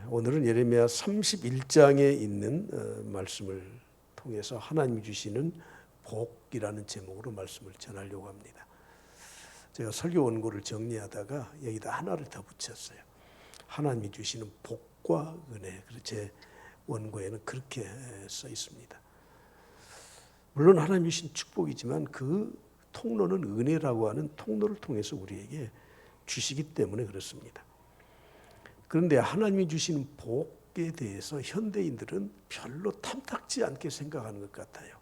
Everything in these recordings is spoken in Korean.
오늘은 예레미야 31장에 있는 말씀을 통해서 하나님이 주시는 복이라는 제목으로 말씀을 전하려고 합니다. 제가 설교 원고를 정리하다가 여기다 하나를 더 붙였어요. 하나님이 주시는 복과 은혜. 제 원고에는 그렇게 써 있습니다. 물론 하나님이 주신 축복이지만 그 통로는 은혜라고 하는 통로를 통해서 우리에게 주시기 때문에 그렇습니다. 그런데 하나님이 주시는 복에 대해서 현대인들은 별로 탐탁지 않게 생각하는 것 같아요.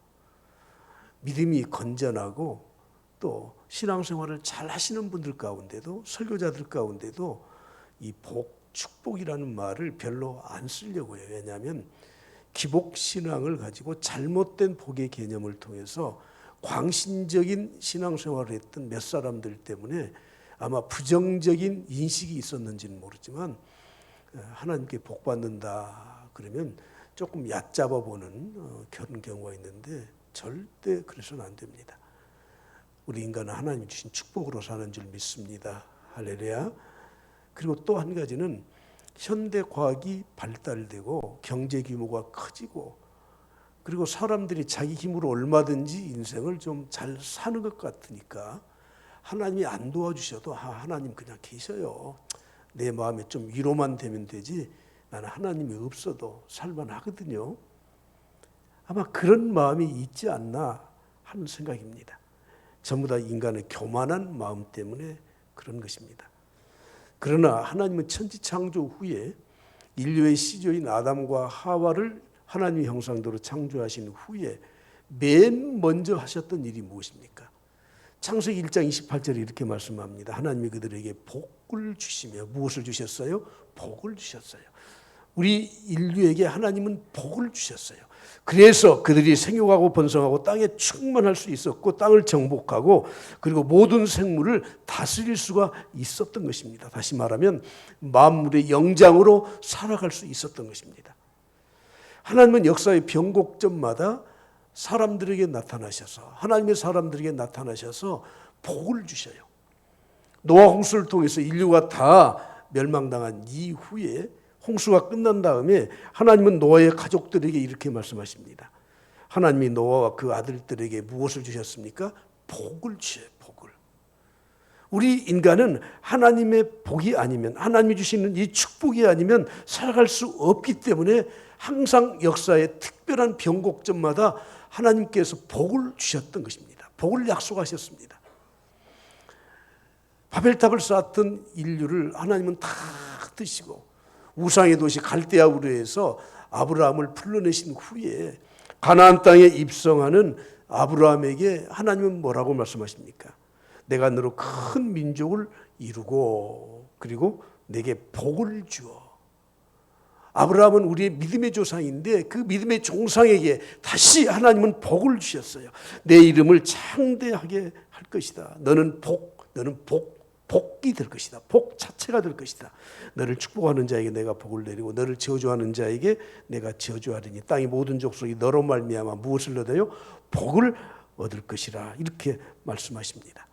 믿음이 건전하고 또 신앙생활을 잘 하시는 분들 가운데도, 설교자들 가운데도 이 복, 축복이라는 말을 별로 안 쓰려고 해요. 왜냐하면 기복신앙을 가지고 잘못된 복의 개념을 통해서 광신적인 신앙생활을 했던 몇 사람들 때문에 아마 부정적인 인식이 있었는지는 모르지만 하나님께 복 받는다 그러면 조금 얕잡아 보는 그런 경우가 있는데 절대 그래서는 안 됩니다. 우리 인간은 하나님이 주신 축복으로 사는 줄 믿습니다. 할렐루야. 그리고 또 한 가지는 현대 과학이 발달되고 경제 규모가 커지고 그리고 사람들이 자기 힘으로 얼마든지 인생을 좀 잘 사는 것 같으니까 하나님이 안 도와주셔도 하나님 그냥 계셔요. 내 마음에 좀 위로만 되면 되지 나는 하나님이 없어도 살만하거든요. 아마 그런 마음이 있지 않나 하는 생각입니다. 전부 다 인간의 교만한 마음 때문에 그런 것입니다. 그러나 하나님은 천지창조 후에 인류의 시조인 아담과 하와를 하나님의 형상대로 창조하신 후에 맨 먼저 하셨던 일이 무엇입니까? 창세기 1장 28절에 이렇게 말씀합니다. 하나님이 그들에게 복을 주시며 무엇을 주셨어요? 복을 주셨어요. 우리 인류에게 하나님은 복을 주셨어요. 그래서 그들이 생육하고 번성하고 땅에 충만할 수 있었고 땅을 정복하고 그리고 모든 생물을 다스릴 수가 있었던 것입니다. 다시 말하면 만물의 영장으로 살아갈 수 있었던 것입니다. 하나님은 역사의 변곡점마다 사람들에게 나타나셔서 하나님의 사람들에게 나타나셔서 복을 주셔요. 노아 홍수를 통해서 인류가 다 멸망당한 이후에 홍수가 끝난 다음에 하나님은 노아의 가족들에게 이렇게 말씀하십니다. 하나님이 노아와 그 아들들에게 무엇을 주셨습니까? 복을 주셔요. 복을. 우리 인간은 하나님의 복이 아니면 하나님이 주시는 이 축복이 아니면 살아갈 수 없기 때문에 항상 역사의 특별한 변곡점마다 하나님께서 복을 주셨던 것입니다. 복을 약속하셨습니다. 바벨탑을 쌓았던 인류를 하나님은 다 드시고 우상의 도시 갈대아우르에서 아브라함을 불러내신 후에 가나안 땅에 입성하는 아브라함에게 하나님은 뭐라고 말씀하십니까? 내가 너로 큰 민족을 이루고 그리고 내게 복을 주어. 아브라함은 우리의 믿음의 조상인데 그 믿음의 종상에게 다시 하나님은 복을 주셨어요. 내 이름을 창대하게 할 것이다. 너는 복이 될 것이다. 복 자체가 될 것이다. 너를 축복하는 자에게 내가 복을 내리고 너를 저주하는 자에게 내가 저주하리니 땅의 모든 족속이 너로 말미암아 무엇을 얻어요? 복을 얻을 것이라. 이렇게 말씀하십니다.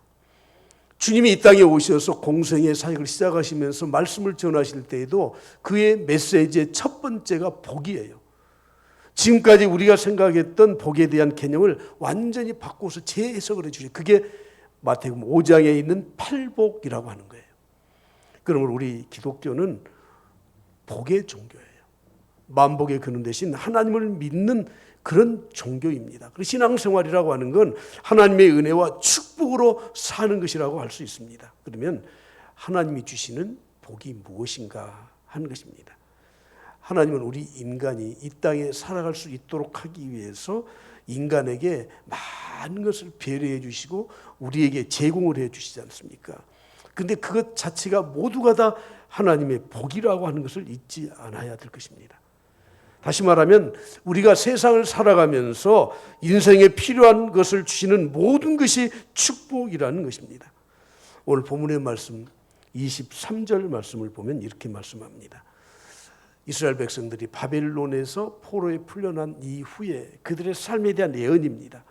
주님이 이 땅에 오셔서 공생의 사역을 시작하시면서 말씀을 전하실 때에도 그의 메시지의 첫 번째가 복이에요. 지금까지 우리가 생각했던 복에 대한 개념을 완전히 바꿔서 재해석을 해주세요. 그게 마태복음 5장에 있는 팔복이라고 하는 거예요. 그러면 우리 기독교는 복의 종교예요. 만복의 근원 대신 하나님을 믿는 그런 종교입니다. 그리고 신앙생활이라고 하는 건 하나님의 은혜와 축복으로 사는 것이라고 할 수 있습니다. 그러면 하나님이 주시는 복이 무엇인가 하는 것입니다. 하나님은 우리 인간이 이 땅에 살아갈 수 있도록 하기 위해서 인간에게 많은 것을 배려해 주시고 우리에게 제공을 해 주시지 않습니까? 그런데 그것 자체가 모두가 다 하나님의 복이라고 하는 것을 잊지 않아야 될 것입니다. 다시 말하면 우리가 세상을 살아가면서 인생에 필요한 것을 주시는 모든 것이 축복이라는 것입니다. 오늘 본문의 말씀 23절 말씀을 보면 이렇게 말씀합니다. 이스라엘 백성들이 바벨론에서 포로에 풀려난 이후에 그들의 삶에 대한 예언입니다.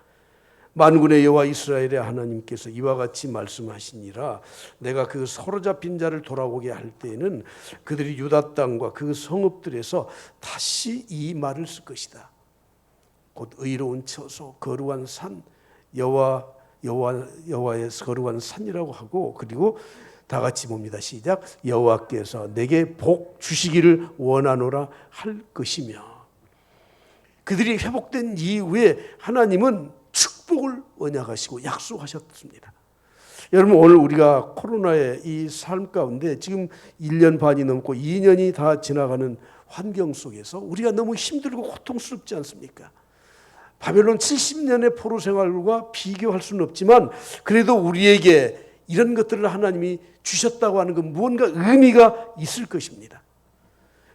만군의 여호와 이스라엘의 하나님께서 이와 같이 말씀하시니라. 내가 그 사로잡힌 자를 돌아오게 할 때에는 그들이 유다 땅과 그 성읍들에서 다시 이 말을 쓸 것이다. 곧 의로운 처소, 거룩한 산, 여호와의 거룩한 산이라고 하고, 그리고 다 같이 봅니다. 시작. 여호와께서 내게 복 주시기를 원하노라 할 것이며. 그들이 회복된 이후에 하나님은 축복을 언약하시고 약속하셨습니다. 여러분, 오늘 우리가 코로나의 이 삶 가운데 지금 1년 반이 넘고 2년이 다 지나가는 환경 속에서 우리가 너무 힘들고 고통스럽지 않습니까? 바벨론 70년의 포로 생활과 비교할 수는 없지만 그래도 우리에게 이런 것들을 하나님이 주셨다고 하는 건 무언가 의미가 있을 것입니다.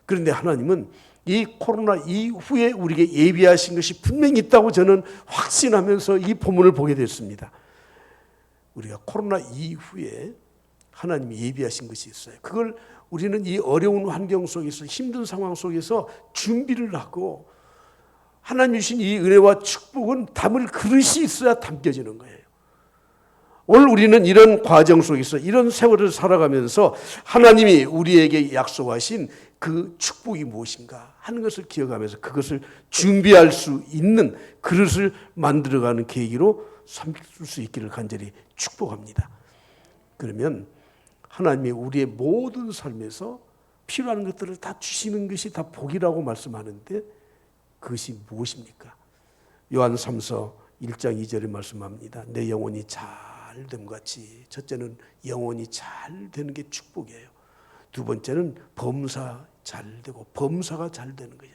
그런데 하나님은 이 코로나 이후에 우리에게 예비하신 것이 분명히 있다고 저는 확신하면서 이 본문을 보게 됐습니다. 우리가 코로나 이후에 하나님이 예비하신 것이 있어요. 그걸 우리는 이 어려운 환경 속에서, 힘든 상황 속에서 준비를 하고, 하나님 주신 이 은혜와 축복은 담을 그릇이 있어야 담겨지는 거예요. 오늘 우리는 이런 과정 속에서, 이런 세월을 살아가면서 하나님이 우리에게 약속하신 그 축복이 무엇인가 하는 것을 기억하면서 그것을 준비할 수 있는 그릇을 만들어가는 계기로 삼을 수 있기를 간절히 축복합니다. 그러면 하나님이 우리의 모든 삶에서 필요한 것들을 다 주시는 것이 다 복이라고 말씀하는데 그것이 무엇입니까? 요한 3서 1장 2절에 말씀합니다. 내 영혼이 잘됨 같이, 첫째는 영혼이 잘 되는 게 축복이에요. 두 번째는 범사 잘 되고 범사가 잘 되는 거예요.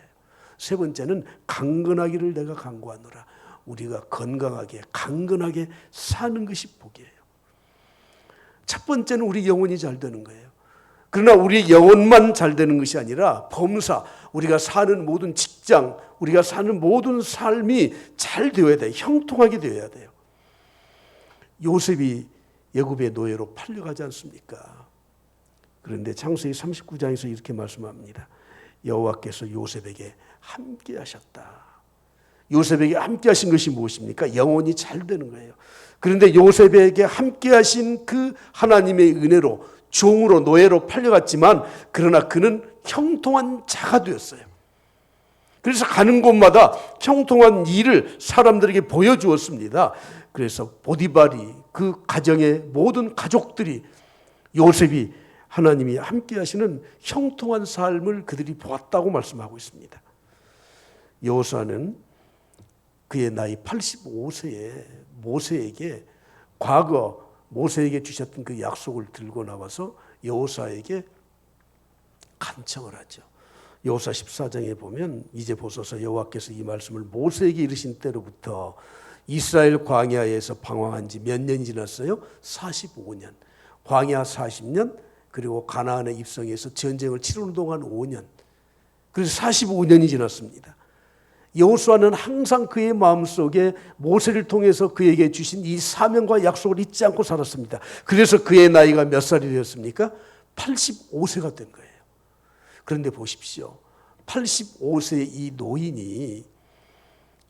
세 번째는 강건하기를 내가 간구하노라. 우리가 건강하게 강건하게 사는 것이 복이에요. 첫 번째는 우리 영혼이 잘 되는 거예요. 그러나 우리 영혼만 잘 되는 것이 아니라 범사, 우리가 사는 모든 직장, 우리가 사는 모든 삶이 잘 되어야 돼요. 형통하게 되어야 돼요. 요셉이 애굽의 노예로 팔려가지 않습니까? 그런데 창세기 39장에서 이렇게 말씀합니다. 여호와께서 요셉에게 함께 하셨다. 요셉에게 함께 하신 것이 무엇입니까? 영혼이 잘 되는 거예요. 그런데 요셉에게 함께 하신 그 하나님의 은혜로 종으로 노예로 팔려갔지만 그러나 그는 형통한 자가 되었어요. 그래서 가는 곳마다 형통한 일을 사람들에게 보여주었습니다. 그래서 보디발이, 그 가정의 모든 가족들이 요셉이 하나님이 함께 하시는 형통한 삶을 그들이 보았다고 말씀하고 있습니다. 여호수아는 그의 나이 85세에 모세에게, 과거 모세에게 주셨던 그 약속을 들고 나와서 여호수아에게 간청을 하죠. 여호수아 14장에 보면 이제 보소서 여호와께서 이 말씀을 모세에게 이르신 때로부터 이스라엘 광야에서 방황한 지 몇 년이 지났어요? 45년. 광야 40년, 그리고 가나안에 입성해서 전쟁을 치르는 동안 5년. 그래서 45년이 지났습니다. 여호수아는 항상 그의 마음속에 모세를 통해서 그에게 주신 이 사명과 약속을 잊지 않고 살았습니다. 그래서 그의 나이가 몇 살이 되었습니까? 85세가 된 거예요. 그런데 보십시오. 85세의 이 노인이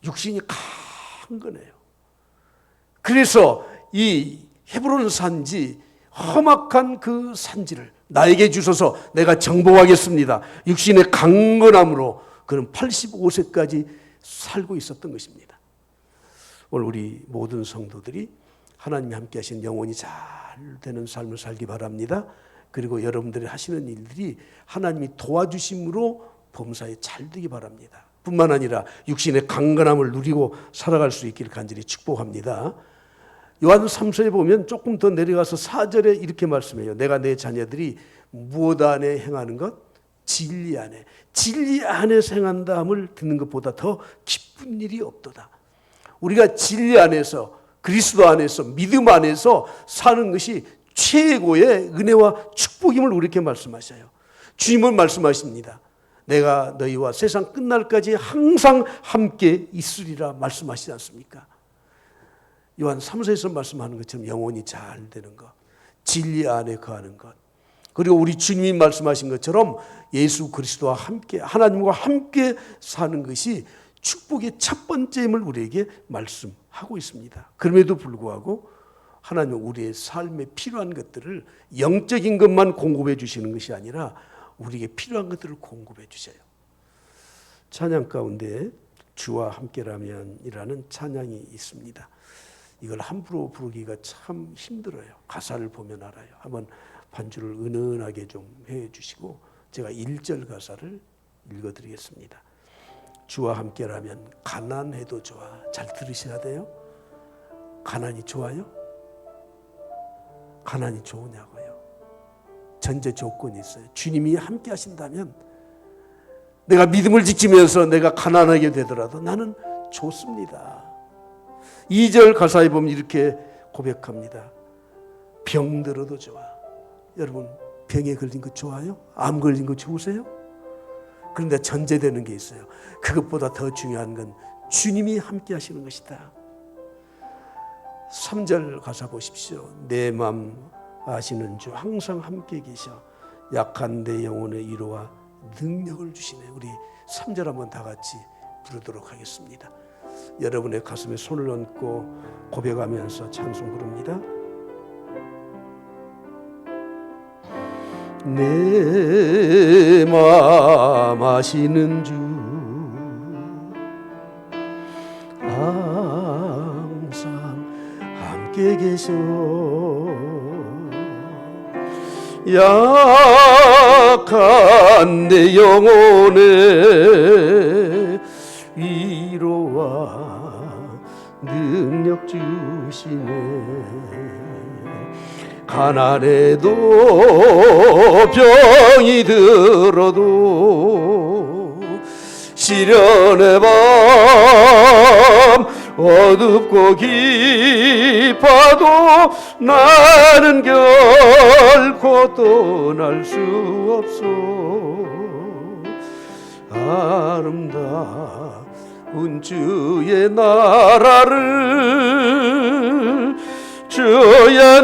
육신이 강건해요. 그래서 이 헤브론 산지, 험악한 그 산지를 나에게 주셔서 내가 정복하겠습니다. 육신의 강건함으로 그는 85세까지 살고 있었던 것입니다. 오늘 우리 모든 성도들이 하나님이 함께 하신 영혼이 잘 되는 삶을 살기 바랍니다. 그리고 여러분들이 하시는 일들이 하나님이 도와주심으로 범사에 잘 되기 바랍니다. 뿐만 아니라 육신의 강건함을 누리고 살아갈 수 있기를 간절히 축복합니다. 요한 3서에 보면 조금 더 내려가서 4절에 이렇게 말씀해요. 내가 내 자녀들이 무엇 안에 행하는 것? 진리 안에. 진리 안에서 행한다함을 듣는 것보다 더 기쁜 일이 없도다. 우리가 진리 안에서, 그리스도 안에서, 믿음 안에서 사는 것이 최고의 은혜와 축복임을 우리에게 말씀하셔요. 주님은 말씀하십니다. 내가 너희와 세상 끝날까지 항상 함께 있으리라 말씀하시지 않습니까? 요한 3서에서 말씀하는 것처럼 영혼이 잘 되는 것, 진리 안에 거하는 것, 그리고 우리 주님이 말씀하신 것처럼 예수 그리스도와 함께, 하나님과 함께 사는 것이 축복의 첫 번째임을 우리에게 말씀하고 하고 있습니다. 그럼에도 불구하고 하나님은 우리의 삶에 필요한 것들을 영적인 것만 공급해 주시는 것이 아니라 우리에게 필요한 것들을 공급해 주셔요. 찬양 가운데 주와 함께라면이라는 찬양이 있습니다. 이걸 함부로 부르기가 참 힘들어요. 가사를 보면 알아요. 한번 반주를 은은하게 좀 해주시고 제가 1절 가사를 읽어드리겠습니다. 주와 함께라면 가난해도 좋아. 잘 들으셔야 돼요. 가난이 좋아요? 가난이 좋으냐고요. 전제 조건이 있어요. 주님이 함께 하신다면 내가 믿음을 지키면서 내가 가난하게 되더라도 나는 좋습니다. 2절 가사에 보면 이렇게 고백합니다. 병들어도 좋아. 여러분 병에 걸린 거 좋아요? 암 걸린 거 좋으세요? 그런데 전제되는 게 있어요. 그것보다 더 중요한 건 주님이 함께 하시는 것이다. 3절 가사 보십시오. 내 맘 아시는 주 항상 함께 계셔 약한 내 영혼의 위로와 능력을 주시네. 우리 3절 한번 다 같이 부르도록 하겠습니다. 여러분의 가슴에 손을 얹고 고백하면서 찬송 부릅니다. 내 맘 아시는 주 항상 함께 계셔 약한 내 영혼의 위로와 능력 주시네. 가난해도 병이 들어도 시련의 밤 어둡고 깊어도 나는 결코 떠날 수 없어. 아름다운 주의 나라를 주의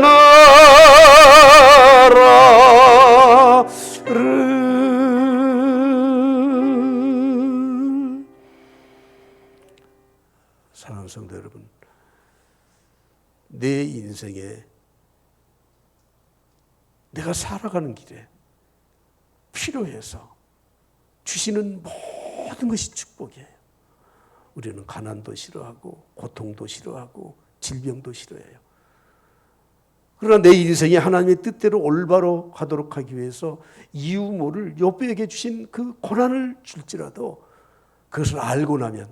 나라를. 사랑하는 성도 여러분, 내 인생에 내가 살아가는 길에 필요해서 주시는 모든 것이 축복이에요. 우리는 가난도 싫어하고 고통도 싫어하고 질병도 싫어해요. 그러나 내 인생이 하나님의 뜻대로 올바로 가도록 하기 위해서 이유 모를 욥에게 주신 그 고난을 줄지라도 그것을 알고 나면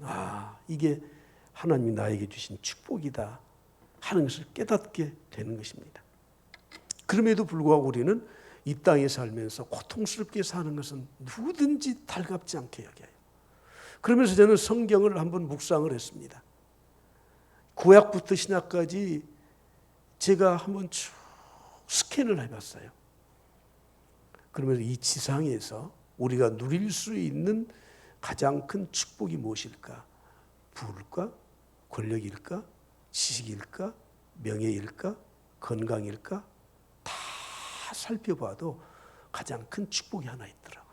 이게 하나님이 나에게 주신 축복이다 하는 것을 깨닫게 되는 것입니다. 그럼에도 불구하고 우리는 이 땅에 살면서 고통스럽게 사는 것은 누구든지 달갑지 않게 여겨요. 그러면서 저는 성경을 한번 묵상을 했습니다. 구약부터 신약까지 제가 한번 쭉 스캔을 해봤어요. 그러면서 이 지상에서 우리가 누릴 수 있는 가장 큰 축복이 무엇일까? 부일까? 권력일까? 지식일까? 명예일까? 건강일까? 다 살펴봐도 가장 큰 축복이 하나 있더라고.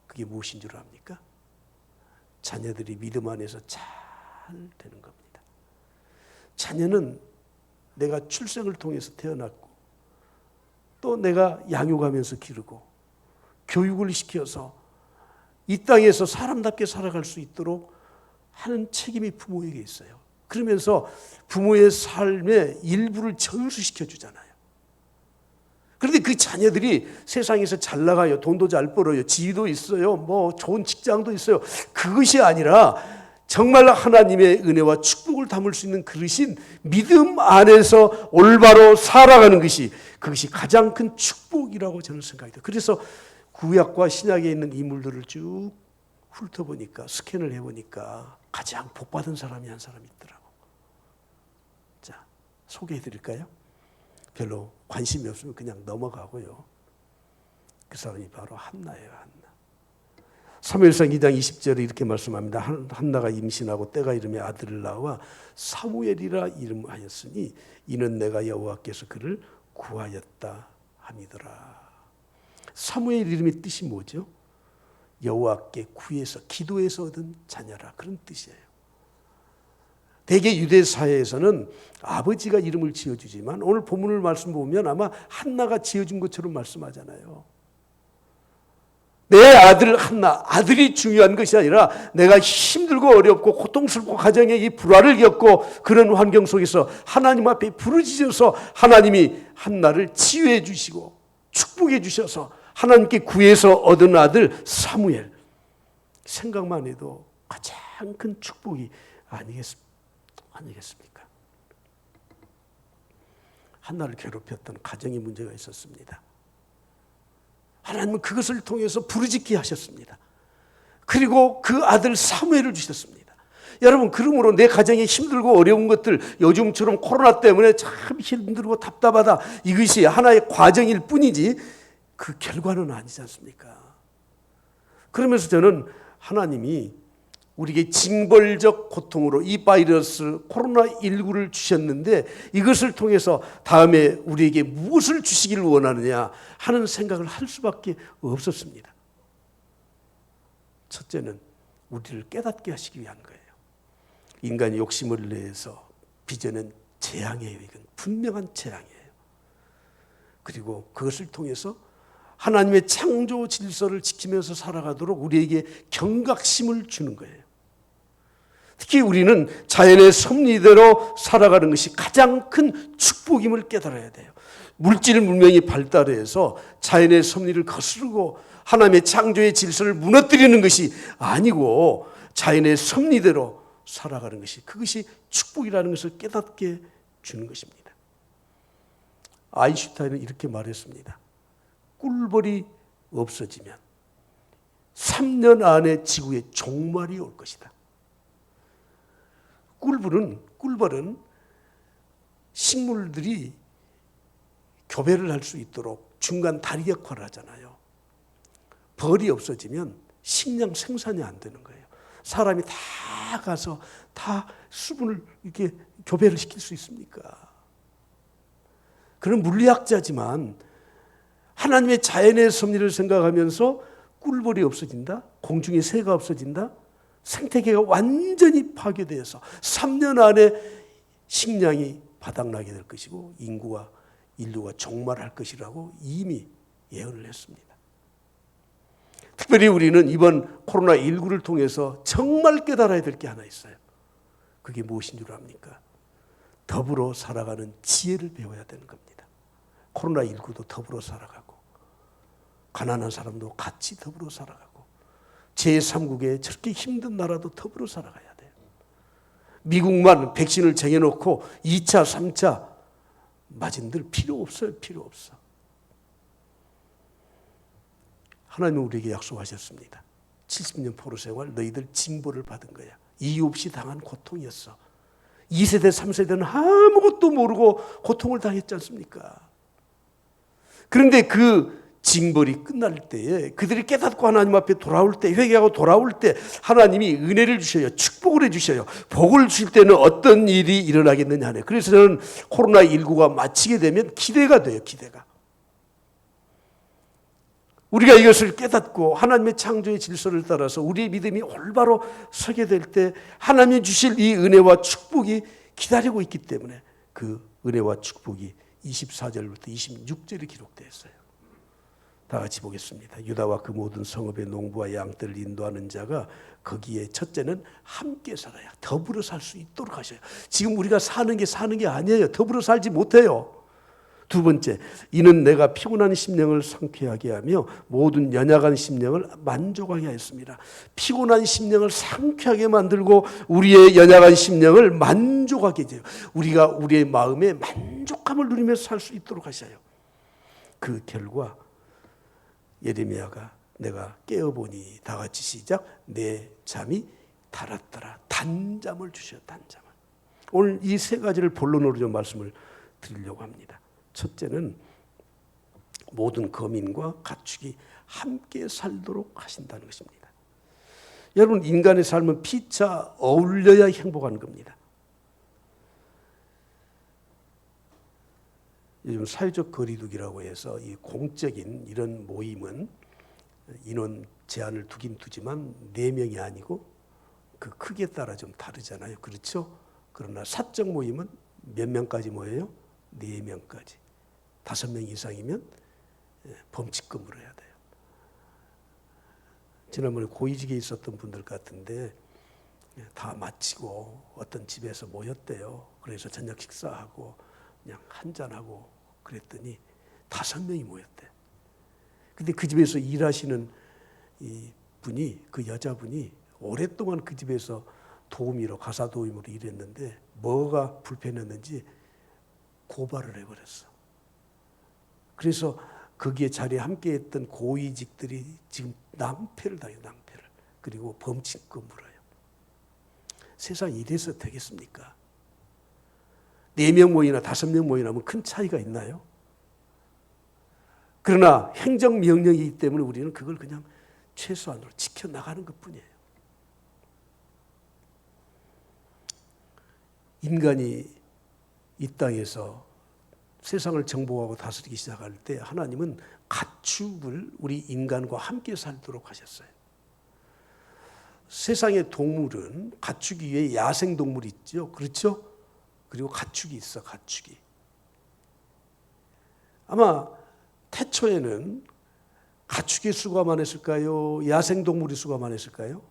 그게 무엇인 줄 압니까? 자녀들이 믿음 안에서 잘 되는 겁니다. 자녀는 내가 출생을 통해서 태어났고 또 내가 양육하면서 기르고 교육을 시켜서 이 땅에서 사람답게 살아갈 수 있도록 하는 책임이 부모에게 있어요. 그러면서 부모의 삶의 일부를 전수시켜 주잖아요. 그런데 그 자녀들이 세상에서 잘 나가요. 돈도 잘 벌어요. 지위도 있어요. 뭐 좋은 직장도 있어요. 그것이 아니라 정말 하나님의 은혜와 축복을 담을 수 있는 그릇인 믿음 안에서 올바로 살아가는 것이 그것이 가장 큰 축복이라고 저는 생각이 돼요. 그래서 구약과 신약에 있는 인물들을 쭉 훑어보니까 스캔을 해보니까 가장 복받은 사람이 한 사람이 있더라고. 자, 소개해드릴까요? 별로 관심이 없으면 그냥 넘어가고요. 그 사람이 바로 한나예요. 한나. 사무엘상 2장 20절에 이렇게 말씀합니다. 한나가 임신하고 때가 이름에 아들을 낳아 사무엘이라 이름하였으니 이는 내가 여호와께서 그를 구하였다 함이더라. 사무엘 이름의 뜻이 뭐죠? 여호와께 구해서 기도해서 얻은 자녀라 그런 뜻이에요. 대개 유대 사회에서는 아버지가 이름을 지어주지만 오늘 본문을 말씀 보면 아마 한나가 지어준 것처럼 말씀하잖아요. 내 아들 한나, 아들이 중요한 것이 아니라 내가 힘들고 어렵고 고통스럽고 가정에 이 불화를 겪고 그런 환경 속에서 하나님 앞에 부르짖어서 하나님이 한나를 치유해 주시고 축복해 주셔서 하나님께 구해서 얻은 아들 사무엘, 생각만 해도 가장 큰 축복이 아니겠습니까? 한나를 괴롭혔던 가정의 문제가 있었습니다. 하나님은 그것을 통해서 부르짖게 하셨습니다. 그리고 그 아들 사무엘을 주셨습니다. 여러분, 그러므로 내 가정에 힘들고 어려운 것들, 요즘처럼 코로나 때문에 참 힘들고 답답하다, 이것이 하나의 과정일 뿐이지 그 결과는 아니지 않습니까? 그러면서 저는 하나님이 우리에게 징벌적 고통으로 이 바이러스 코로나19를 주셨는데 이것을 통해서 다음에 우리에게 무엇을 주시기를 원하느냐 하는 생각을 할 수밖에 없었습니다. 첫째는 우리를 깨닫게 하시기 위한 거예요. 인간이 욕심을 내서 빚어낸 재앙이에요. 이건 분명한 재앙이에요. 그리고 그것을 통해서 하나님의 창조 질서를 지키면서 살아가도록 우리에게 경각심을 주는 거예요. 특히 우리는 자연의 섭리대로 살아가는 것이 가장 큰 축복임을 깨달아야 돼요. 물질 문명이 발달해서 자연의 섭리를 거스르고 하나님의 창조의 질서를 무너뜨리는 것이 아니고 자연의 섭리대로 살아가는 것이, 그것이 축복이라는 것을 깨닫게 주는 것입니다. 아인슈타인은 이렇게 말했습니다. 꿀벌이 없어지면 3년 안에 지구에 종말이 올 것이다. 꿀벌은 식물들이 교배를 할 수 있도록 중간 다리 역할을 하잖아요. 벌이 없어지면 식량 생산이 안 되는 거예요. 사람이 다 가서 다 수분을 이렇게 교배를 시킬 수 있습니까? 그런 물리학자지만 하나님의 자연의 섭리를 생각하면서 꿀벌이 없어진다? 공중에 새가 없어진다? 생태계가 완전히 파괴되어서 3년 안에 식량이 바닥나게 될 것이고 인류가 종말할 것이라고 이미 예언을 했습니다. 특별히 우리는 이번 코로나19를 통해서 정말 깨달아야 될 게 하나 있어요. 그게 무엇인 줄 압니까? 더불어 살아가는 지혜를 배워야 되는 겁니다. 코로나19도 더불어 살아가고 가난한 사람도 같이 더불어 살아가고 제3국의 저렇게 힘든 나라도 더불어 살아가야 돼요. 미국만 백신을 정해놓고 2차, 3차 맞은들 필요 없어요. 필요 없어. 하나님은 우리에게 약속하셨습니다. 70년 포로 생활 너희들 징벌을 받은 거야. 이유 없이 당한 고통이었어. 2세대, 3세대는 아무것도 모르고 고통을 당했지 않습니까? 그런데 그 징벌이 끝날 때에 그들이 깨닫고 하나님 앞에 돌아올 때, 회개하고 돌아올 때 하나님이 은혜를 주셔요. 축복을 해주셔요. 복을 주실 때는 어떤 일이 일어나겠느냐 하네요. 그래서 저는 코로나19가 마치게 되면 기대가 돼요. 기대가. 우리가 이것을 깨닫고 하나님의 창조의 질서를 따라서 우리의 믿음이 올바로 서게 될 때 하나님이 주실 이 은혜와 축복이 기다리고 있기 때문에 그 은혜와 축복이 24절부터 26절에 기록되어 있어요. 다 같이 보겠습니다. 유다와 그 모든 성읍의 농부와 양떼를 인도하는 자가 거기에 첫째는 함께 살아야 더불어 살 수 있도록 하셔요. 지금 우리가 사는 게 아니에요. 더불어 살지 못해요. 두 번째, 이는 내가 피곤한 심령을 상쾌하게 하며 모든 연약한 심령을 만족하게 하였습니다. 피곤한 심령을 상쾌하게 만들고 우리의 연약한 심령을 만족하게 해요. 우리가 우리의 마음에 만족감을 누리면서 살 수 있도록 하셔요. 그 결과 예레미야가 내가 깨어보니, 다 같이 시작, 내 잠이 달았더라. 단잠을 주셔. 단잠을. 오늘 이 세 가지를 본론으로 좀 말씀을 드리려고 합니다. 첫째는 모든 거민과 가축이 함께 살도록 하신다는 것입니다. 여러분, 인간의 삶은 피차 어울려야 행복한 겁니다. 요즘 사회적 거리두기라고 해서 이 공적인 이런 모임은 인원 제한을 두긴 두지만 4명이 아니고 그 크기에 따라 좀 다르잖아요. 그렇죠? 그러나 사적 모임은 몇 명까지 모여요? 4명까지. 5명 이상이면 범칙금으로 해야 돼요. 지난번에 고위직에 있었던 분들 같은데 다 마치고 어떤 집에서 모였대요. 그래서 저녁 식사하고 그냥 한잔하고 그랬더니 5명이 모였대. 근데 그 집에서 일하시는 이 분이, 그 여자분이 오랫동안 그 집에서 도우미로, 가사 도우미로 일했는데 뭐가 불편했는지 고발을 해버렸어. 그래서 거기에 자리에 함께했던 고위직들이 지금 낭패를 당해요. 낭패를. 그리고 범칙금 물어요. 세상이 이래서 되겠습니까? 4명 모이나 5명 모이나 하면 큰 차이가 있나요? 그러나 행정명령이기 때문에 우리는 그걸 그냥 최소한으로 지켜나가는 것뿐이에요. 인간이 이 땅에서 세상을 정복하고 다스리기 시작할 때 하나님은 가축을 우리 인간과 함께 살도록 하셨어요. 세상의 동물은 가축이 위에 야생동물이 있죠. 그렇죠? 그리고 가축이 있어, 가축이. 아마 태초에는 가축의 수가 많았을까요? 야생동물의 수가 많았을까요?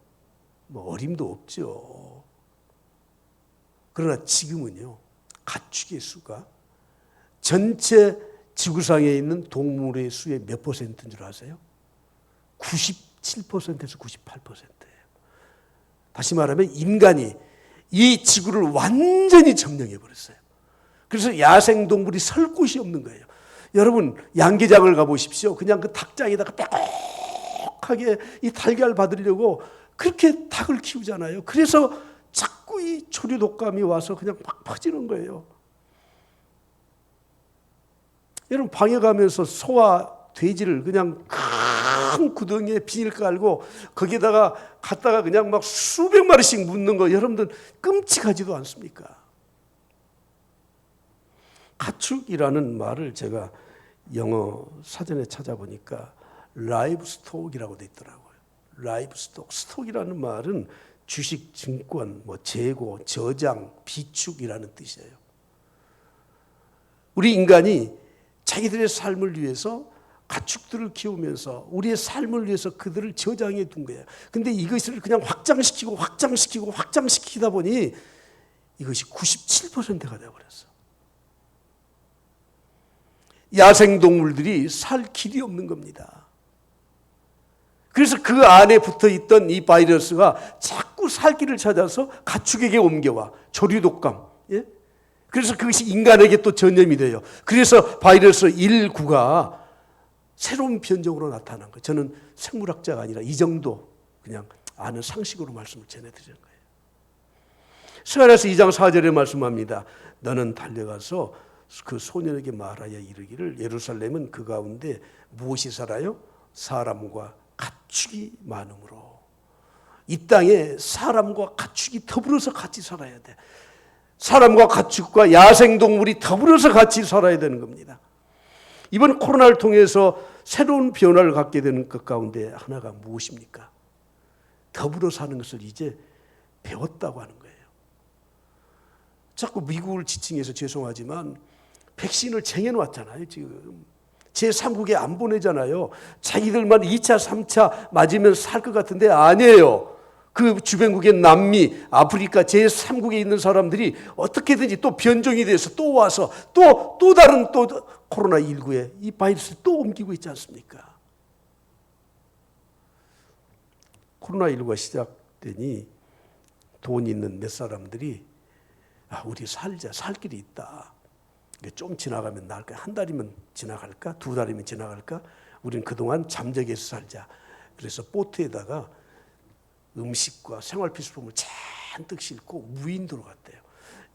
뭐 어림도 없죠. 그러나 지금은요, 가축의 수가 전체 지구상에 있는 동물의 수의 몇 퍼센트인 줄 아세요? 97%에서 98%예요. 다시 말하면 인간이 이 지구를 완전히 점령해 버렸어요. 그래서 야생동물이 설 곳이 없는 거예요. 여러분 양계장을 가보십시오. 그냥 그 닭장에다가 빽하게 이 달걀 받으려고 그렇게 닭을 키우잖아요. 그래서 자꾸 이 초류독감이 와서 그냥 막 퍼지는 거예요. 여러분 방에 가면서 소와 돼지를 그냥 큰 구덩이에 비닐 깔고 거기에다가 갖다가 그냥 막 수백 마리씩 묻는 거 여러분들 끔찍하지도 않습니까? 가축이라는 말을 제가 영어 사전에 찾아보니까 라이브스톡이라고 돼 있더라고요. 라이브스톡. 스톡이라는 말은 주식, 증권, 뭐 재고, 저장, 비축이라는 뜻이에요. 우리 인간이 자기들의 삶을 위해서 가축들을 키우면서 우리의 삶을 위해서 그들을 저장해 둔 거예요. 근데 이것을 그냥 확장시키다 보니 이것이 97%가 되어버렸어. 야생동물들이 살 길이 없는 겁니다. 그래서 그 안에 붙어있던 이 바이러스가 자꾸 살 길을 찾아서 가축에게 옮겨와. 조류독감. 예? 그래서 그것이 인간에게 또 전염이 돼요. 그래서 바이러스 19가 새로운 변종으로 나타난 거예요. 저는 생물학자가 아니라 이 정도 그냥 아는 상식으로 말씀을 전해드리는 거예요. 스가랴서 2장 4절에 말씀합니다. 너는 달려가서 그 소년에게 말하여 이르기를 예루살렘은 그 가운데 무엇이 살아요? 사람과 가축이 많으므로. 이 땅에 사람과 가축이 더불어서 같이 살아야 돼. 사람과 가축과 야생동물이 더불어서 같이 살아야 되는 겁니다. 이번 코로나를 통해서 새로운 변화를 갖게 되는 것 가운데 하나가 무엇입니까? 더불어 사는 것을 이제 배웠다고 하는 거예요. 자꾸 미국을 지칭해서 죄송하지만 백신을 쟁여놨잖아요. 지금 제3국에 안 보내잖아요. 자기들만 2차, 3차 맞으면 살 것 같은데 아니에요. 그 주변국의 남미, 아프리카 제3국에 있는 사람들이 어떻게든지 또 변종이 돼서 또 와서 또 다른 또 코로나19에 이 바이러스를 또 옮기고 있지 않습니까? 코로나19가 시작되니 돈 있는 몇 사람들이 우리 살자, 살 길이 있다. 좀 지나가면 나을까? 한 달이면 지나갈까? 2달이면 지나갈까? 우리는 그동안 잠적해서 살자. 그래서 보트에다가 음식과 생활필수품을 잔뜩 싣고 무인도로 갔대요.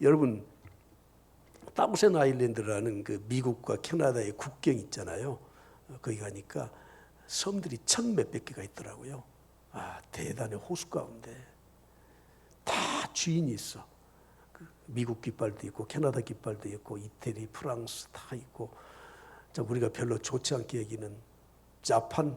여러분 타우센 아일랜드라는 그 미국과 캐나다의 국경 있잖아요. 거기 가니까 섬들이 1,000몇백 개가 있더라고요. 대단해. 호수 가운데 다 주인이 있어. 미국 깃발도 있고 캐나다 깃발도 있고 이태리, 프랑스 다 있고 우리가 별로 좋지 않게 여기는 자판,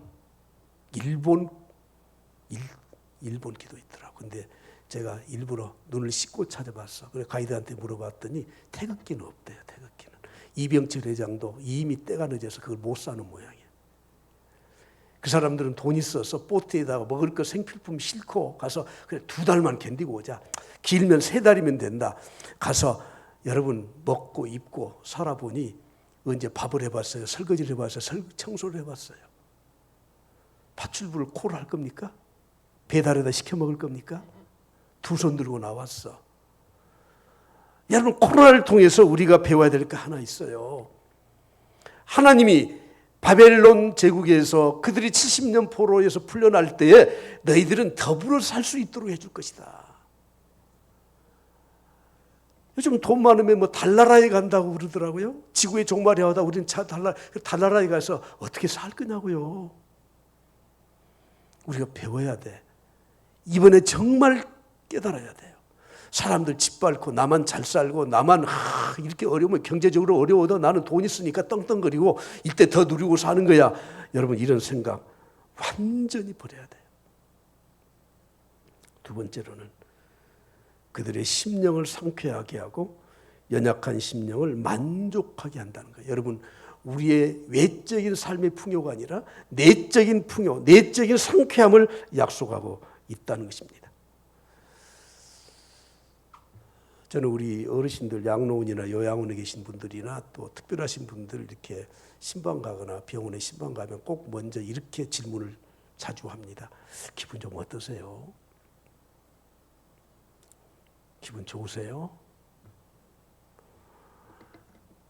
일본기도 있더라고. 근데 제가 일부러 눈을 씻고 찾아봤어. 그래 가이드한테 물어봤더니 태극기는 없대요. 태극기는. 이병철 회장도 이미 때가 늦어서 그걸 못 사는 모양이에요. 그 사람들은 돈 있어서 보트에다가 먹을 거 생필품 싣고 가서 그래 2달만 견디고 오자. 길면 3달이면 된다. 가서 여러분 먹고 입고 살아보니 언제 밥을 해봤어요? 설거지를 해봤어요? 청소를 해봤어요? 팥줄부를 코를 할 겁니까? 배달에다 시켜 먹을 겁니까? 2손 들고 나왔어. 여러분 코로나를 통해서 우리가 배워야 될 게 하나 있어요. 하나님이 바벨론 제국에서 그들이 70년 포로에서 풀려날 때에 너희들은 더불어 살 수 있도록 해줄 것이다. 요즘 돈 많으면 뭐 달나라에 간다고 그러더라고요. 지구의 종말이 하다 우리는 달나라에 가서 어떻게 살 거냐고요. 우리가 배워야 돼. 이번에 정말 깨달아야 돼요. 사람들 집 밟고 나만 잘 살고 나만 이렇게 어려우면 경제적으로 어려워도 나는 돈 있으니까 떵떵거리고 이때 더 누리고 사는 거야. 여러분 이런 생각 완전히 버려야 돼요. 2번째로는 그들의 심령을 상쾌하게 하고 연약한 심령을 만족하게 한다는 거예요. 여러분 우리의 외적인 삶의 풍요가 아니라 내적인 풍요, 내적인 상쾌함을 약속하고 있다는 것입니다. 저는 우리 어르신들 양로원이나 요양원에 계신 분들이나 또 특별하신 분들 이렇게 신방 가거나 병원에 신방 가면 꼭 먼저 이렇게 질문을 자주 합니다. 기분 좀 어떠세요? 기분 좋으세요?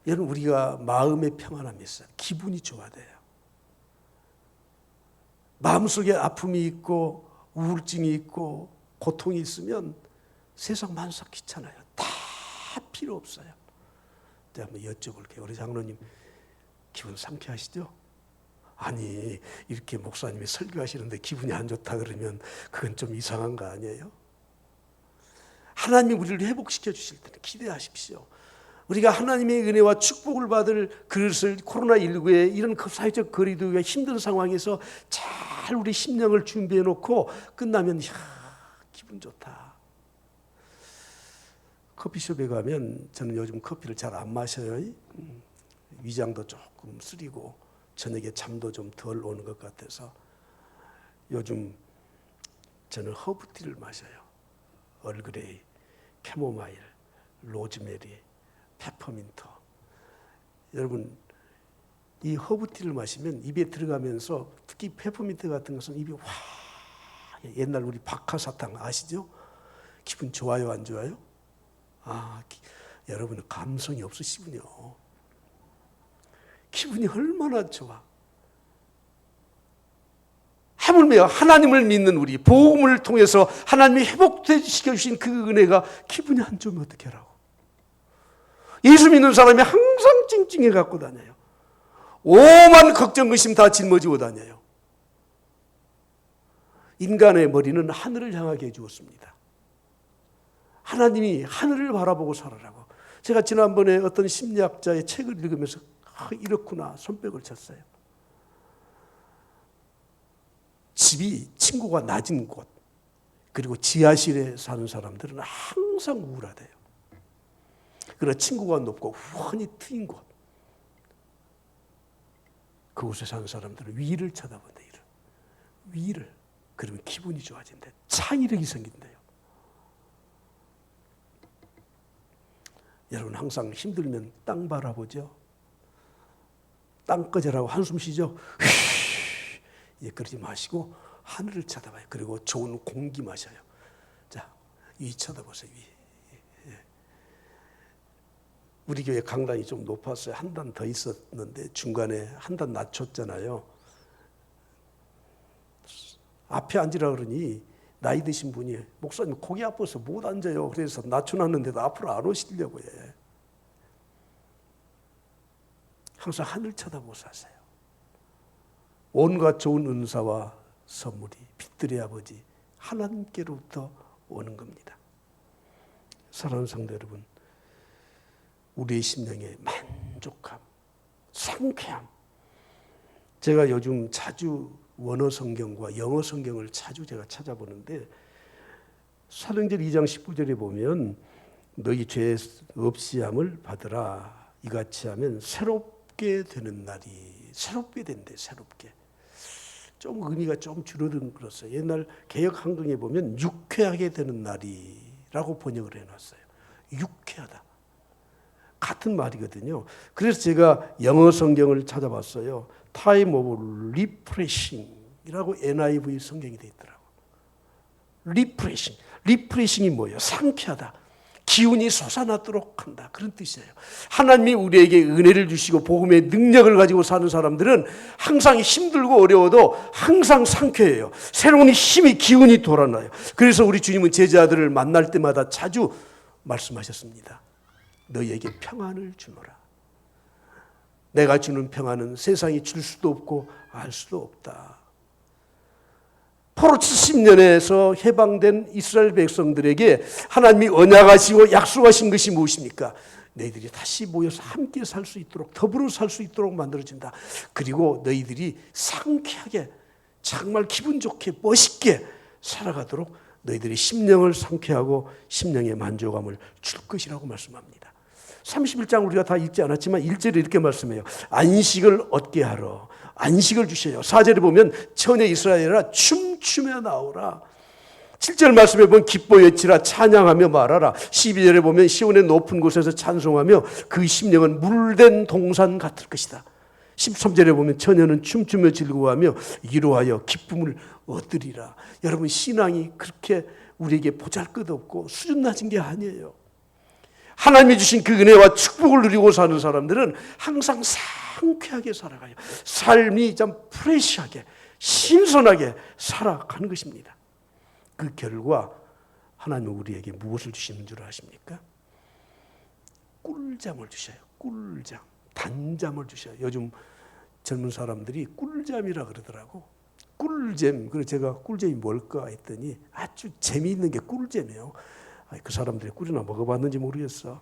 여러분 우리가 마음의 평안함이 있어요. 기분이 좋아야 돼요. 마음속에 아픔이 있고 우울증이 있고 고통이 있으면 세상 만사 귀찮아요. 다 필요 없어요. 제가 한번 여쭤볼게요. 우리 장로님 기분 상쾌하시죠? 아니 이렇게 목사님이 설교하시는데 기분이 안 좋다 그러면 그건 좀 이상한 거 아니에요? 하나님이 우리를 회복시켜 주실 때는 기대하십시오. 우리가 하나님의 은혜와 축복을 받을 그릇을 코로나19의 이런 사회적 거리두기가 힘든 상황에서 잘 우리 심령을 준비해 놓고 끝나면 기분 좋다. 커피숍에 가면 저는 요즘 커피를 잘 안 마셔요. 위장도 조금 쓰리고 저녁에 잠도 좀 덜 오는 것 같아서 요즘 저는 허브티를 마셔요. 얼그레이, 캐모마일, 로즈메리, 페퍼민트. 여러분 이 허브티를 마시면 입에 들어가면서 특히 페퍼민트 같은 것은 입이 옛날 우리 박하사탕 아시죠? 기분 좋아요 안 좋아요? 여러분은 감성이 없으시군요. 기분이 얼마나 좋아. 하물며 하나님을 믿는 우리 복음을 통해서 하나님이 회복시켜 주신 그 은혜가 기분이 안 좋으면 어떻게 하라고. 예수 믿는 사람이 항상 찡찡해 갖고 다녀요. 오만 걱정 의심 다 짊어지고 다녀요. 인간의 머리는 하늘을 향하게 해 주었습니다. 하나님이 하늘을 바라보고 살아라고. 제가 지난번에 어떤 심리학자의 책을 읽으면서 이렇구나 손뼉을 쳤어요. 집이 친구가 낮은 곳 그리고 지하실에 사는 사람들은 항상 우울하대요. 그러나 친구가 높고 훤히 트인 곳 그곳에 사는 사람들은 위를 쳐다본대. 위를. 그러면 기분이 좋아진대. 창의력이 생긴대요. 여러분 항상 힘들면 땅 바라보죠. 땅 꺼져라고 한숨 쉬죠. 그러지 마시고 하늘을 쳐다봐요. 그리고 좋은 공기 마셔요. 자, 위 쳐다보세요. 위. 우리 교회 강단이 좀 높았어요. 한 단 더 있었는데 중간에 한 단 낮췄잖아요. 앞에 앉으라 그러니 나이 드신 분이 목사님 고기 아파서 못 앉아요. 그래서 낮춰놨는데도 앞으로 안 오시려고 해. 항상 하늘 쳐다보고 사세요. 온갖 좋은 은사와 선물이 빛들의 아버지 하나님께로부터 오는 겁니다. 사랑하는 성도 여러분, 우리의 심령의 만족함, 상쾌함. 제가 요즘 자주 원어 성경과 영어 성경을 자주 제가 찾아보는데 사도행전 2장 19절에 보면 너희 죄 없이 함을 받으라. 이같이 하면 새롭게 되는 날이 새롭게 된대. 새롭게. 좀 의미가 좀 줄어든 그렇어요. 옛날 개역 한글에 보면 유쾌하게 되는 날이라고 번역을 해놨어요. 유쾌하다. 같은 말이거든요. 그래서 제가 영어 성경을 찾아봤어요. Time of Refreshing이라고 NIV 성경이 되어 있더라고요. Refreshing. Refreshing이 뭐예요? 상쾌하다. 기운이 솟아나도록 한다. 그런 뜻이에요. 하나님이 우리에게 은혜를 주시고 복음의 능력을 가지고 사는 사람들은 항상 힘들고 어려워도 항상 상쾌해요. 새로운 힘이 기운이 돌아나요. 그래서 우리 주님은 제자들을 만날 때마다 자주 말씀하셨습니다. 너희에게 평안을 주노라. 내가 주는 평안은 세상이 줄 수도 없고 알 수도 없다. 포로 70년에서 해방된 이스라엘 백성들에게 하나님이 언약하시고 약속하신 것이 무엇입니까? 너희들이 다시 모여서 함께 살 수 있도록, 더불어 살 수 있도록 만들어진다. 그리고 너희들이 상쾌하게, 정말 기분 좋게 멋있게 살아가도록 너희들이 심령을 상쾌하고 심령의 만족감을 줄 것이라고 말씀합니다. 31장 우리가 다 읽지 않았지만 1절에 이렇게 말씀해요. 안식을 얻게 하러 안식을 주셔요. 4절에 보면 처녀 이스라엘아 춤추며 나오라. 7절 말씀에 보면 기뻐 외치라 찬양하며 말하라. 12절에 보면 시온의 높은 곳에서 찬송하며 그 심령은 물된 동산 같을 것이다. 13절에 보면 처녀는 춤추며 즐거워하며 이로하여 기쁨을 얻으리라. 여러분, 신앙이 그렇게 우리에게 보잘것없고 수준 낮은 게 아니에요. 하나님이 주신 그 은혜와 축복을 누리고 사는 사람들은 항상 상쾌하게 살아가요. 삶이 참 프레시하게, 신선하게 살아가는 것입니다. 그 결과 하나님은 우리에게 무엇을 주시는 줄 아십니까? 꿀잠을 주셔요. 꿀잠, 단잠을 주셔요. 요즘 젊은 사람들이 꿀잠이라 그러더라고. 꿀잼. 그래서 제가 꿀잼이 뭘까 했더니 아주 재미있는 게 꿀잼이에요. 그 사람들이 꿀이나 먹어봤는지 모르겠어.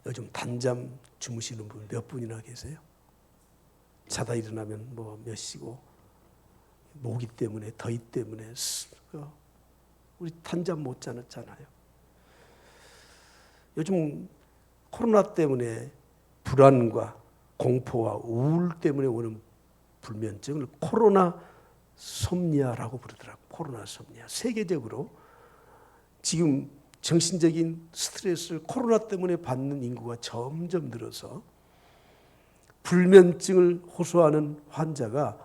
요즘 단잠 주무시는 분 몇 분이나 계세요? 자다 일어나면 뭐 몇 시고, 모기 때문에, 더위 때문에 우리 단잠 못 자잖아요. 요즘 코로나 때문에 불안과 공포와 우울 때문에 오는 불면증을 코로나 솜니아라고 부르더라고요. 코로나 솜니아. 세계적으로 지금 정신적인 스트레스를 코로나 때문에 받는 인구가 점점 늘어서 불면증을 호소하는 환자가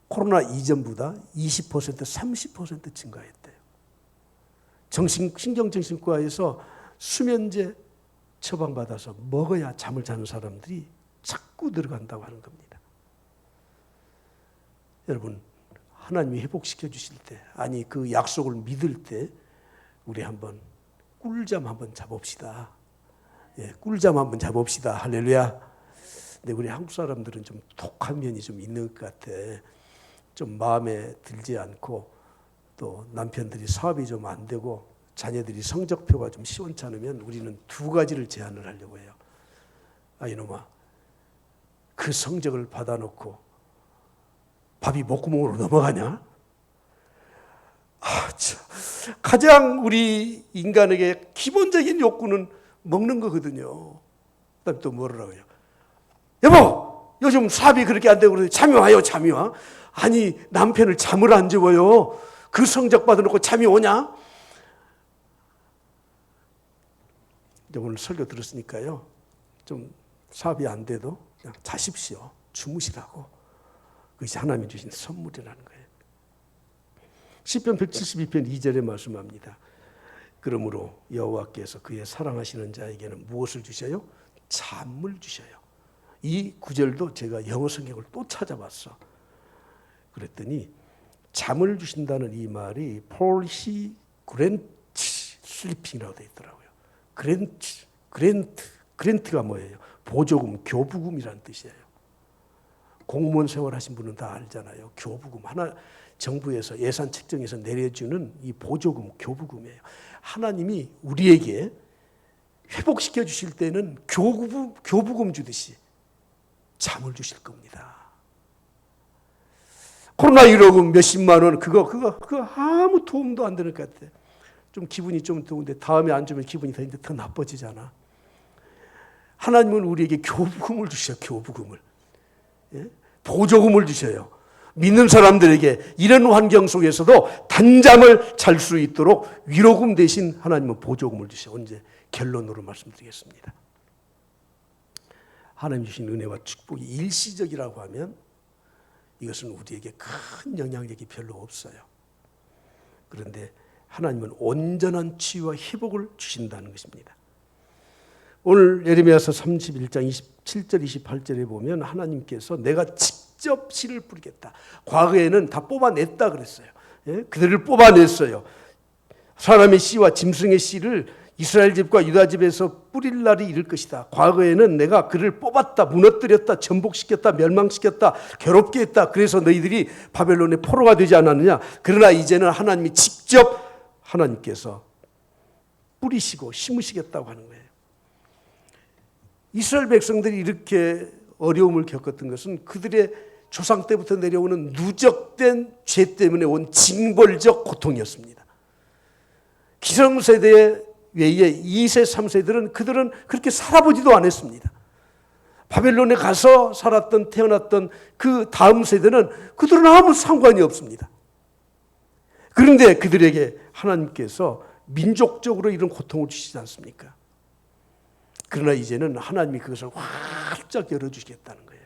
코로나 이전보다 20%, 30% 증가했대요. 신경정신과에서 수면제 처방받아서 먹어야 잠을 자는 사람들이 자꾸 늘어간다고 하는 겁니다. 여러분, 하나님이 회복시켜 주실 때, 아니 그 약속을 믿을 때 우리 한번 꿀잠 한번 자봅시다. 예, 꿀잠 한번 자봅시다. 할렐루야. 근데 우리 한국 사람들은 좀 독한 면이 좀 있는 것 같아. 좀 마음에 들지 않고, 또 남편들이 사업이 좀 안 되고 자녀들이 성적표가 좀 시원찮으면 우리는 두 가지를 제안을 하려고 해요. 아, 이놈아, 그 성적을 받아놓고 밥이 목구멍으로 넘어가냐? 가장 우리 인간에게 기본적인 욕구는 먹는 거거든요. 그다음에 또 뭐라고 해요? 여보, 요즘 사업이 그렇게 안 되고 그러는데 잠이 와요, 잠이 와. 아니, 남편을 잠을 안 재워요. 그 성적 받아놓고 잠이 오냐? 오늘 설교 들었으니까요, 좀 사업이 안 돼도 그냥 자십시오. 주무시라고. 그것이 하나님이 주신 선물이라는 거예요. 시편 172편 2절에 말씀합니다. 그러므로 여호와께서 그의 사랑하시는 자에게는 무엇을 주셔요? 잠을 주셔요. 이 구절도 제가 영어 성경을 또 찾아봤어. 그랬더니 잠을 주신다는 이 말이 폴시 그랜트 슬리핑이라고 되어 있더라고요. 그랜트가 뭐예요? 보조금, 교부금이라는 뜻이에요. 공무원 생활 하신 분은 다 알잖아요. 교부금, 하나 정부에서 예산 책정해서 내려주는 이 보조금, 교부금이에요. 하나님이 우리에게 회복시켜 주실 때는 교부금 주듯이 잠을 주실 겁니다. 코로나19로 몇십만 원, 그거 아무 도움도 안 되는 것 같아. 좀 기분이 좀 좋은데 다음에 안 주면 기분이 더 나빠지잖아. 하나님은 우리에게 교부금을 주셔요. 교부금을. 예? 보조금을 주셔요. 믿는 사람들에게 이런 환경 속에서도 단잠을 잘 수 있도록 위로금 대신 하나님은 보조금을 주셔요. 언제? 결론으로 말씀드리겠습니다. 하나님 주신 은혜와 축복이 일시적이라고 하면 이것은 우리에게 큰 영향력이 별로 없어요. 그런데 하나님은 온전한 치유와 회복을 주신다는 것입니다. 오늘 예레미야서 31장 27절 28절에 보면 하나님께서 내가 직접 씨를 뿌리겠다. 과거에는 다 뽑아냈다 그랬어요. 예? 그들을 뽑아냈어요. 사람의 씨와 짐승의 씨를 이스라엘 집과 유다 집에서 뿌릴 날이 이를 것이다. 과거에는 내가 그를 뽑았다, 무너뜨렸다, 전복시켰다, 멸망시켰다, 괴롭게 했다. 그래서 너희들이 바벨론의 포로가 되지 않았느냐. 그러나 이제는 하나님이 직접 하나님께서 뿌리시고 심으시겠다고 하는 거예요. 이스라엘 백성들이 이렇게 어려움을 겪었던 것은 그들의 조상 때부터 내려오는 누적된 죄 때문에 온 징벌적 고통이었습니다. 기성세대 외에 2세, 3세들은 그들은 그렇게 살아보지도 않았습니다. 바벨론에 가서 살았던 태어났던 그 다음 세대는 그들은 아무 상관이 없습니다. 그런데 그들에게 하나님께서 민족적으로 이런 고통을 주시지 않습니까? 그러나 이제는 하나님이 그것을 활짝 열어주시겠다는 거예요.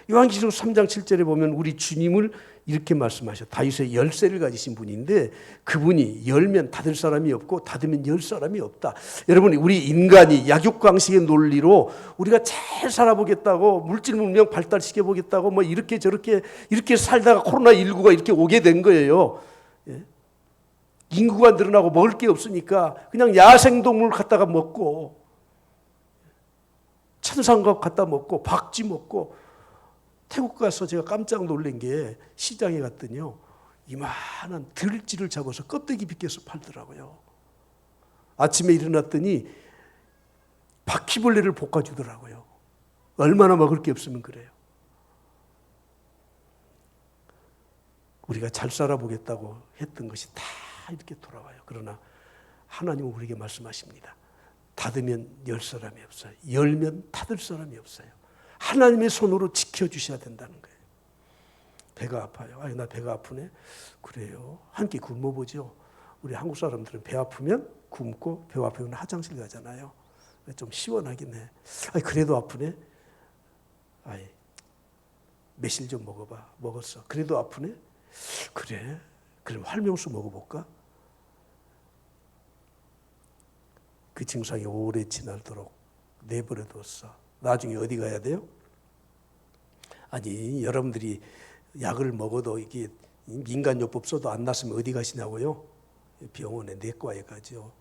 요한계시록 3장 7절에 보면 우리 주님을 이렇게 말씀하셔. 다윗의 열쇠를 가지신 분인데 그분이 열면 닫을 사람이 없고 닫으면 열 사람이 없다. 여러분, 우리 인간이 약육강식의 논리로 우리가 잘 살아보겠다고 물질 문명 발달시켜보겠다고 뭐 이렇게 저렇게 이렇게 살다가 코로나19가 이렇게 오게 된 거예요. 예? 인구가 늘어나고 먹을 게 없으니까 그냥 야생동물 갖다가 먹고 천상갑 갖다 먹고 박쥐 먹고. 태국 가서 제가 깜짝 놀란 게 시장에 갔더니요, 이만한 들쥐를 잡아서 껍데기 벗겨서 팔더라고요. 아침에 일어났더니 바퀴벌레를 볶아주더라고요. 얼마나 먹을 게 없으면 그래요. 우리가 잘 살아보겠다고 했던 것이 다 이렇게 돌아와요. 그러나 하나님은 우리에게 말씀하십니다. 닫으면 열 사람이 없어요. 열면 닫을 사람이 없어요. 하나님의 손으로 지켜주셔야 된다는 거예요. 배가 아파요. 아니, 나 배가 아프네. 그래요. 한 끼 굶어보죠. 우리 한국 사람들은 배 아프면 굶고 배 아프면 화장실 가잖아요. 좀 시원하긴 해. 아니, 그래도 아프네. 아이, 매실 좀 먹어봐. 먹었어. 그래도 아프네. 그래. 그럼 활명수 먹어볼까? 그 증상이 오래 지나도록 내버려뒀어. 나중에 어디 가야 돼요? 아니, 여러분들이 약을 먹어도 이게 민간요법 써도 안 났으면 어디 가시냐고요? 병원에 내과에 가죠.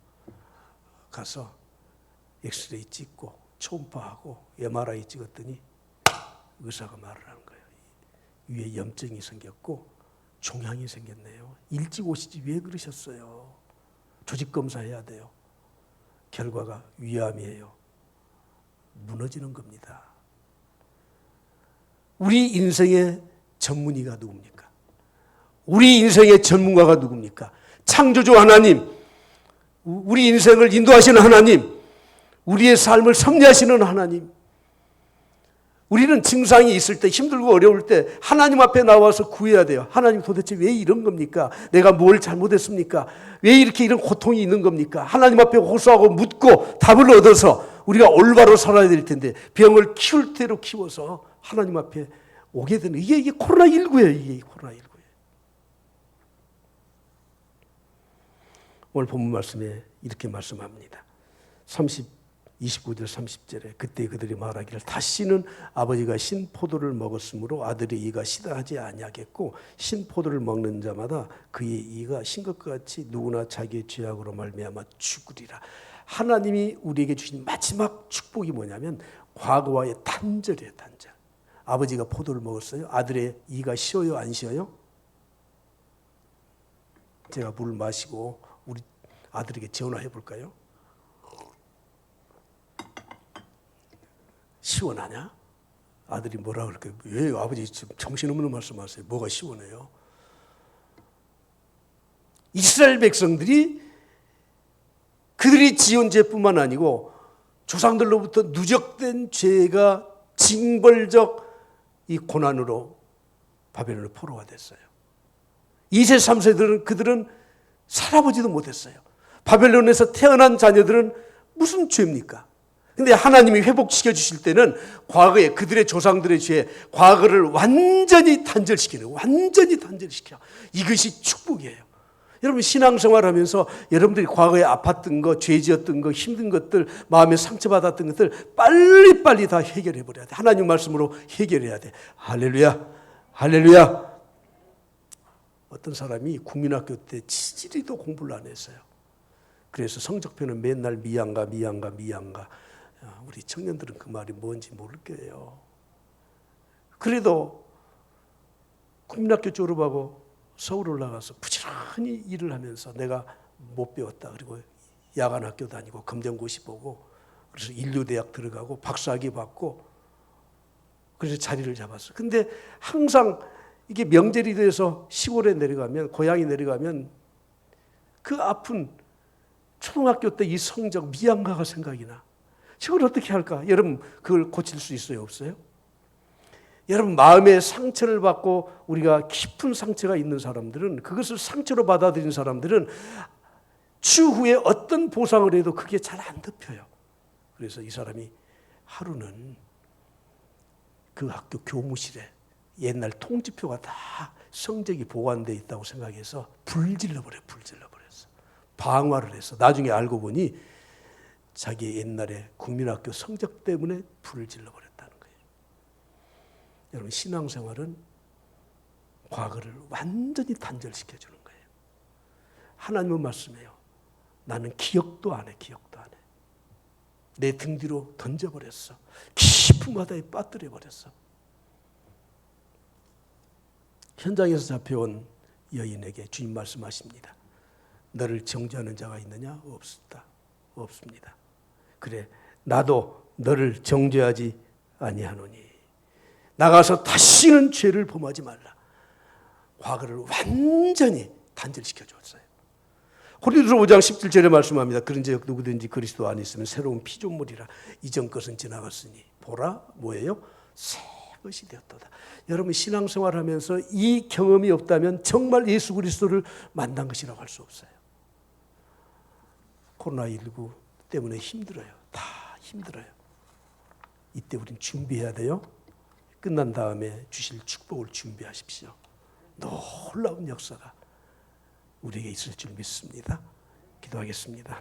가서 엑스레이 찍고 초음파하고 MRI 찍었더니 의사가 말을 하는 거예요. 위에 염증이 생겼고 종양이 생겼네요. 일찍 오시지 왜 그러셨어요? 조직 검사해야 돼요. 결과가 위암이에요. 무너지는 겁니다. 우리 인생의 전문의가 누굽니까? 우리 인생의 전문가가 누굽니까? 창조주 하나님, 우리 인생을 인도하시는 하나님, 우리의 삶을 섭리하시는 하나님. 우리는 증상이 있을 때, 힘들고 어려울 때 하나님 앞에 나와서 구해야 돼요. 하나님, 도대체 왜 이런 겁니까? 내가 뭘 잘못했습니까? 왜 이렇게 이런 고통이 있는 겁니까? 하나님 앞에 호소하고 묻고 답을 얻어서 우리가 올바로 살아야 될 텐데 병을 키울 대로 키워서 하나님 앞에 오게 되는 이게 코로나19예요. 이게 코로나19예요. 오늘 본문 말씀에 이렇게 말씀합니다. 29절 30절에 그때 그들이 말하기를 다시는 아버지가 신 포도를 먹었으므로 아들의 이가 시다 하지 아니하겠고 신 포도를 먹는 자마다 그의 이가 신 것과 같이 누구나 자기의 죄악으로 말미암아 죽으리라. 하나님이 우리에게 주신 마지막 축복이 뭐냐면 과거와의 단절이에요. 단절. 아버지가 포도를 먹었어요. 아들의 이가 쉬어요? 안 쉬어요? 제가 물 마시고 우리 아들에게 전화해 볼까요? 시원하냐? 아들이 뭐라 그럴까요? 왜 아버지 지금 정신없는 말씀하세요? 뭐가 시원해요? 이스라엘 백성들이 그들이 지은 죄뿐만 아니고 조상들로부터 누적된 죄가 징벌적 이 고난으로 바벨론의 포로가 됐어요. 2세, 3세들은 그들은 살아보지도 못했어요. 바벨론에서 태어난 자녀들은 무슨 죄입니까? 근데 하나님이 회복시켜 주실 때는 과거에 그들의 조상들의 죄, 과거를 완전히 단절시키는, 완전히 단절시켜. 이것이 축복이에요. 여러분 신앙생활하면서 여러분들이 과거에 아팠던 거, 죄 지었던 거, 힘든 것들, 마음에 상처받았던 것들 빨리빨리 다 해결해 버려야 돼. 하나님 말씀으로 해결해야 돼. 할렐루야, 할렐루야. 어떤 사람이 국민학교 때 치질이도 공부를 안 했어요. 그래서 성적표는 맨날 미양가. 우리 청년들은 그 말이 뭔지 모를 거예요. 그래도 국민학교 졸업하고 서울 올라가서 부지런히 일을 하면서 내가 못 배웠다. 그리고 야간 학교 다니고 검정고시 보고 그래서 인류대학 들어가고 박사학위 받고 그래서 자리를 잡았어. 근데 항상 이게 명절이 돼서 시골에 내려가면 고향에 내려가면 그 아픈 초등학교 때 이 성적 미양가가 생각이 나. 저걸 어떻게 할까? 여러분 그걸 고칠 수 있어요? 없어요? 여러분 마음에 상처를 받고 우리가 깊은 상처가 있는 사람들은 그것을 상처로 받아들인 사람들은 추후에 어떤 보상을 해도 그게 잘 안 덮여요. 그래서 이 사람이 하루는 그 학교 교무실에 옛날 통지표가 다 성적이 보관되어 있다고 생각해서 불질러 버렸어. 방화를 했어. 나중에 알고 보니 자기 옛날에 국민학교 성적 때문에 불을 질러 버렸다는 거예요. 여러분 신앙생활은 과거를 완전히 단절시켜 주는 거예요. 하나님은 말씀해요. 나는 기억도 안 해. 내 등 뒤로 던져버렸어. 깊은 바다에 빠뜨려 버렸어. 현장에서 잡혀온 여인에게 주님 말씀하십니다. 너를 정죄하는 자가 있느냐? 없습니다. 그래, 나도 너를 정죄하지 아니하노니 나가서 다시는 죄를 범하지 말라. 과거를 완전히 단절시켜 줬어요. 고린도서 5장 17절에 말씀합니다. 그런즉 누구든지 그리스도 안에 있으면 새로운 피조물이라. 이전 것은 지나갔으니 보라 뭐예요? 새 것이 되었도다. 여러분 신앙생활하면서 이 경험이 없다면 정말 예수 그리스도를 만난 것이라고 할 수 없어요. 코로나19 때문에 힘들어요. 다 힘들어요. 이때 우린 준비해야 돼요. 끝난 다음에 주실 축복을 준비하십시오. 놀라운 역사가 우리에게 있을 줄 믿습니다. 기도하겠습니다.